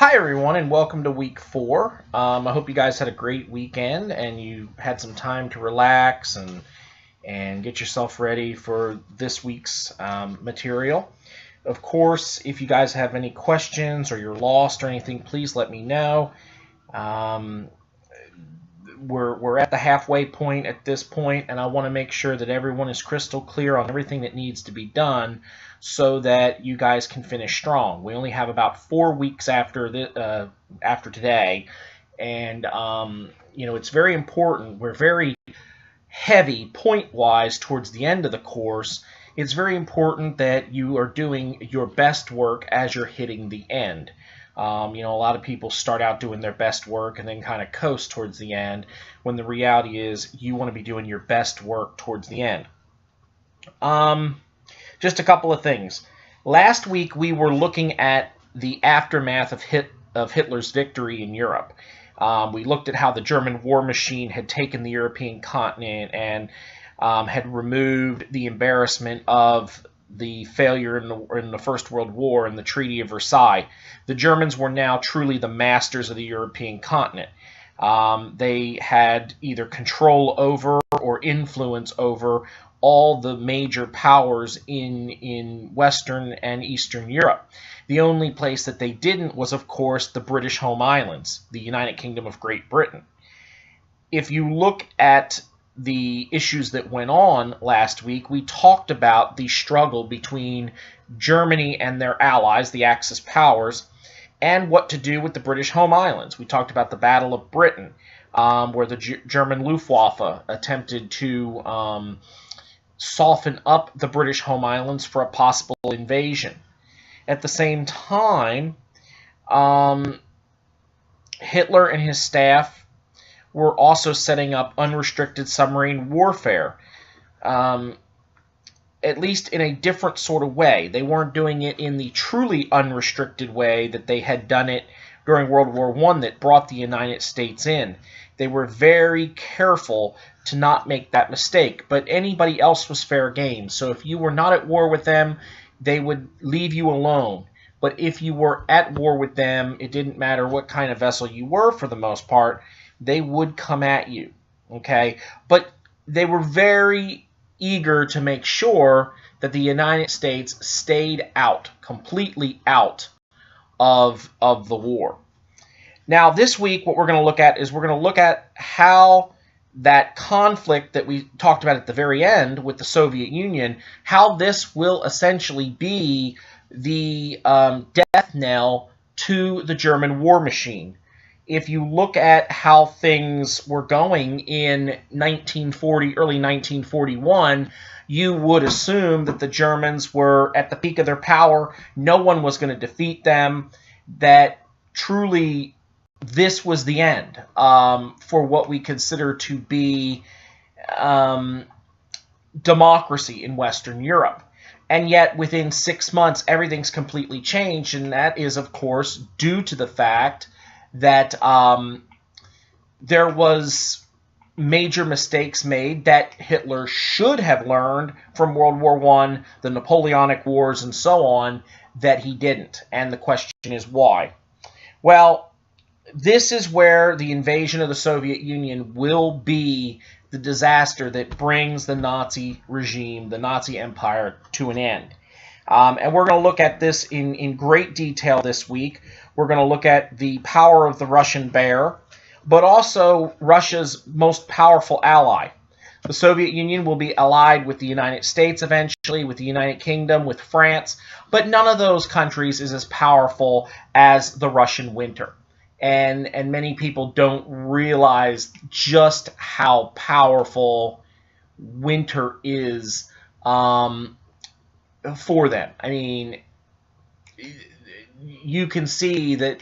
Hi, everyone, and welcome to week 4. I hope you guys had a great weekend and you had some time to relax and get yourself ready for this week's material. Of course, if you guys have any questions or you're lost or anything, please let me know. Um, we're at the halfway point at this point, and I want to make sure that everyone is crystal clear on everything that needs to be done so that you guys can finish strong. We only have about 4 weeks after today, and it's very important. We're very heavy point-wise towards the end of the course. It's very important that you are doing your best work as you're hitting the end. A lot of people start out doing their best work and then kind of coast towards the end, when the reality is you want to be doing your best work towards the end. Just a couple of things. Last week we were looking at the aftermath of Hitler's victory in Europe. We looked at how the German war machine had taken the European continent and had removed the embarrassment of the failure in the First World War and the Treaty of Versailles. The Germans were now truly the masters of the European continent. They had either control over or influence over all the major powers in Western and Eastern Europe. The only place that they didn't was, of course, the British Home Islands, the United Kingdom of Great Britain. If you look at the issues that went on last week, we talked about the struggle between Germany and their allies, the Axis powers, and what to do with the British Home Islands. We talked about the Battle of Britain, where the German Luftwaffe attempted to soften up the British Home Islands for a possible invasion. At the same time, Hitler and his staff were also setting up unrestricted submarine warfare, at least in a different sort of way. They weren't doing it in the truly unrestricted way that they had done it during World War I that brought the United States in. They were very careful to not make that mistake, but anybody else was fair game. So if you were not at war with them, they would leave you alone. But if you were at war with them, it didn't matter what kind of vessel you were for the most part, they would come at you, okay? But they were very eager to make sure that the United States stayed out, completely out of the war. Now, this week, what we're going to look at is we're going to look at how that conflict that we talked about at the very end with the Soviet Union, how this will essentially be the death knell to the German war machine. If you look at how things were going in early 1941, you would assume that the Germans were at the peak of their power. No one was going to defeat them, that truly this was the end for what we consider to be democracy in Western Europe. And yet, within 6 months, everything's completely changed, and that is, of course, due to the fact that there was major mistakes made that Hitler should have learned from World War I, the Napoleonic Wars, and so on, that he didn't. And the question is why? Well, this is where the invasion of the Soviet Union will be the disaster that brings the Nazi regime, the Nazi empire, to an end. And we're going to look at this in great detail this week. We're going to look at the power of the Russian bear, but also Russia's most powerful ally. The Soviet Union will be allied with the United States eventually, with the United Kingdom, with France, but none of those countries is as powerful as the Russian winter. And many people don't realize just how powerful winter is for them. I mean, you can see that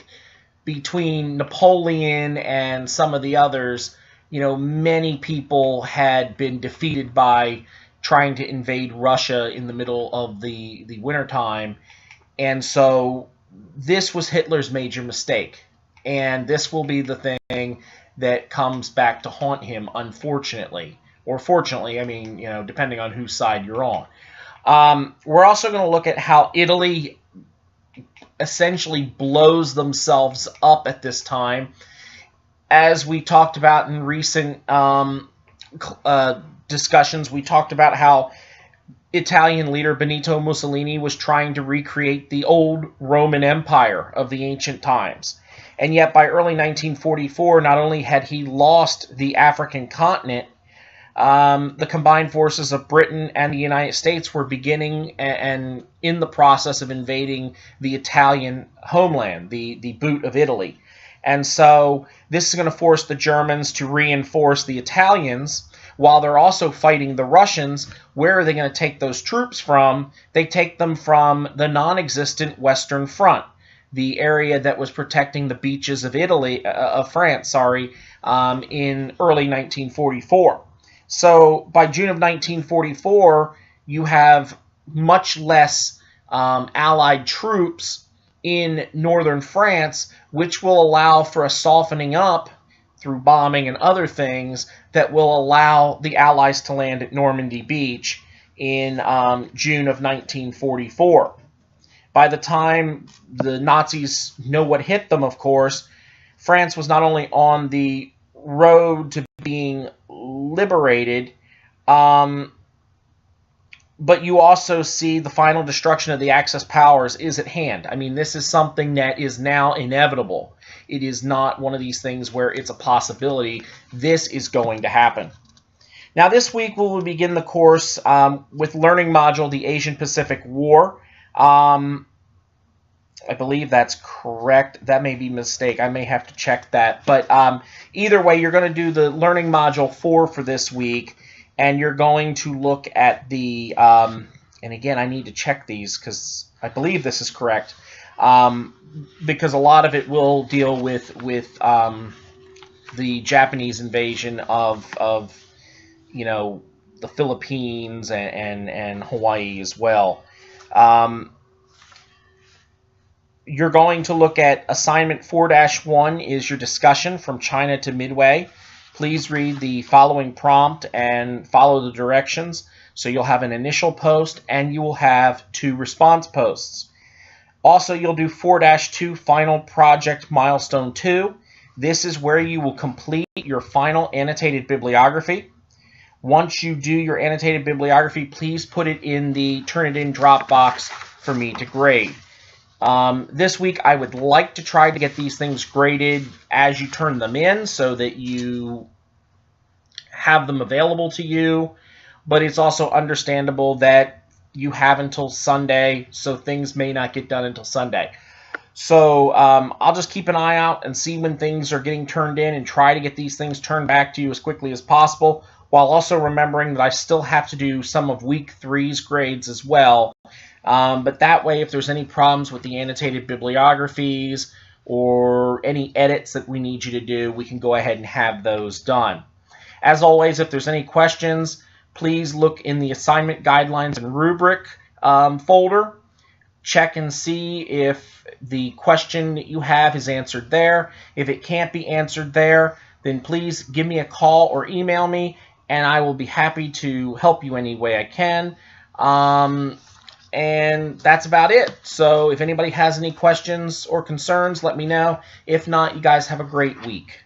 between Napoleon and some of the others, many people had been defeated by trying to invade Russia in the middle of the wintertime. And so this was Hitler's major mistake. And this will be the thing that comes back to haunt him, unfortunately. Or fortunately, I mean, depending on whose side you're on. We're also going to look at how Italy essentially blows themselves up at this time. As we talked about in recent discussions, we talked about how Italian leader Benito Mussolini was trying to recreate the old Roman Empire of the ancient times. And yet by early 1944, not only had he lost the African continent, the combined forces of Britain and the United States were beginning and in the process of invading the Italian homeland, the boot of Italy. And so this is going to force the Germans to reinforce the Italians while they're also fighting the Russians. Where are they going to take those troops from? They take them from the non-existent Western Front, the area that was protecting the beaches of France, in early 1944. So by June of 1944, you have much less Allied troops in northern France, which will allow for a softening up through bombing and other things that will allow the Allies to land at Normandy Beach in June of 1944. By the time the Nazis know what hit them, of course, France was not only on the road to being liberated, but you also see the final destruction of the Axis powers is at hand. I mean, this is something that is now inevitable. It is not one of these things where it's a possibility. This is going to happen. Now, this week we will begin the course with learning module, the Asian Pacific War. I believe that's correct. That may be a mistake. I may have to check that. But either way, you're going to do the learning module 4 for this week. And you're going to look at the, and again, I need to check these because I believe this is correct, because a lot of it will deal with the Japanese invasion of the Philippines and Hawaii as well. You're going to look at assignment 4-1 is your discussion from China to Midway. Please read the following prompt and follow the directions. So you'll have an initial post and you will have 2 response posts. Also, you'll do 4-2 final project milestone 2. This is where you will complete your final annotated bibliography. Once you do your annotated bibliography, please put it in the Turnitin Dropbox for me to grade. This week, I would like to try to get these things graded as you turn them in so that you have them available to you, but it's also understandable that you have until Sunday, so things may not get done until Sunday. So I'll just keep an eye out and see when things are getting turned in and try to get these things turned back to you as quickly as possible, while also remembering that I still have to do some of week 3's grades as well. But that way, if there's any problems with the annotated bibliographies or any edits that we need you to do, we can go ahead and have those done. As always, if there's any questions, please look in the assignment guidelines and rubric folder. Check and see if the question that you have is answered there. If it can't be answered there, then please give me a call or email me, and I will be happy to help you any way I can. And that's about it. So if anybody has any questions or concerns, let me know. If not, you guys have a great week.